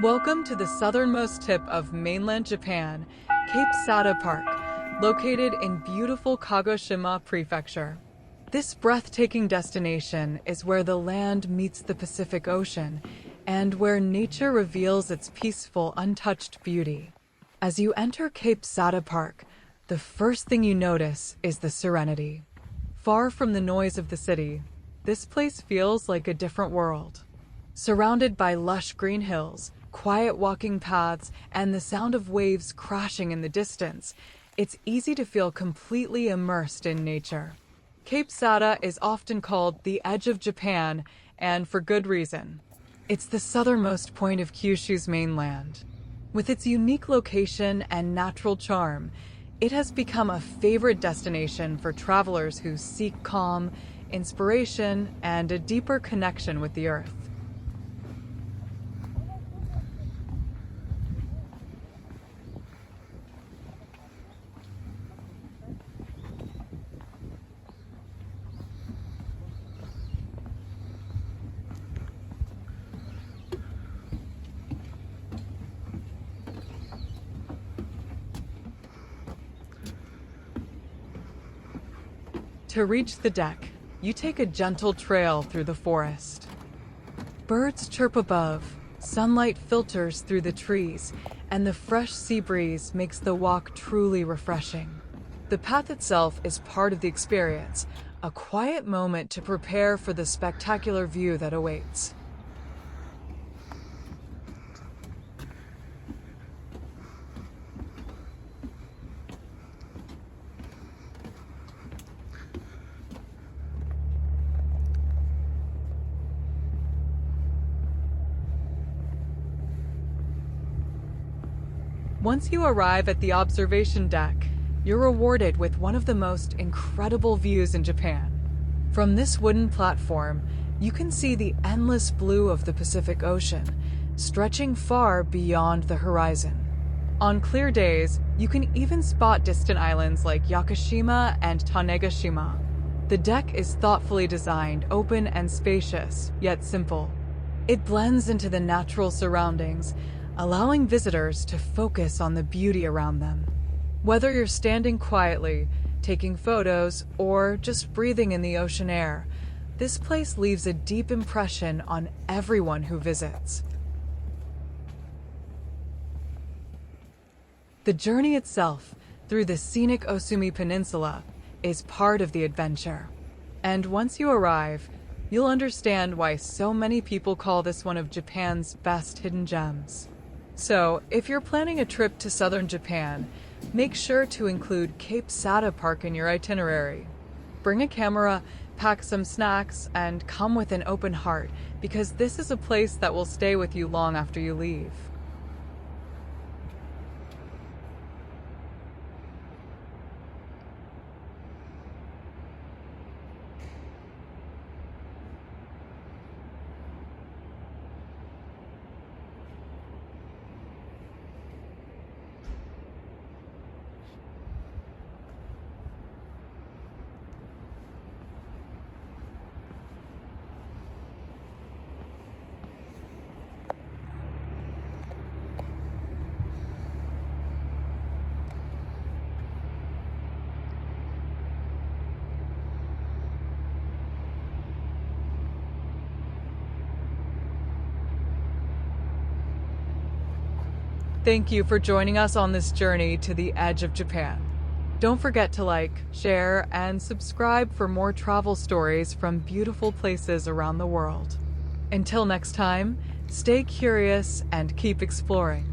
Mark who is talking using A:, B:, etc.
A: Welcome to the southernmost tip of mainland Japan, Cape Sata Park, located in beautiful Kagoshima Prefecture. This breathtaking destination is where the land meets the Pacific Ocean and where nature reveals its peaceful, untouched beauty. As you enter Cape Sata Park, the first thing you notice is the serenity. Far from the noise of the city, this place feels like a different world. Surrounded by lush green hills, quiet walking paths, and the sound of waves crashing in the distance, it's easy to feel completely immersed in nature. Cape Sata is often called the edge of Japan, and for good reason. It's the southernmost point of Kyushu's mainland. With its unique location and natural charm, it has become a favorite destination for travelers who seek calm, inspiration, and a deeper connection with the earth. To reach the deck, you take a gentle trail through the forest. Birds chirp above, sunlight filters through the trees, and the fresh sea breeze makes the walk truly refreshing. The path itself is part of the experience, a quiet moment to prepare for the spectacular view that awaits. Once you arrive at the observation deck, you're rewarded with one of the most incredible views in Japan. From this wooden platform, you can see the endless blue of the Pacific Ocean, stretching far beyond the horizon. On clear days, you can even spot distant islands like Yakushima and Tanegashima. The deck is thoughtfully designed, open and spacious, yet simple. It blends into the natural surroundings, allowing visitors to focus on the beauty around them. Whether you're standing quietly, taking photos, or just breathing in the ocean air, this place leaves a deep impression on everyone who visits. The journey itself, through the scenic Osumi Peninsula, is part of the adventure. And once you arrive, you'll understand why so many people call this one of Japan's best hidden gems. So, if you're planning a trip to southern Japan, make sure to include Cape Sata Park in your itinerary. Bring a camera, pack some snacks, and come with an open heart, because this is a place that will stay with you long after you leave. Thank you for joining us on this journey to the edge of Japan. Don't forget to like, share, and subscribe for more travel stories from beautiful places around the world. Until next time, stay curious and keep exploring.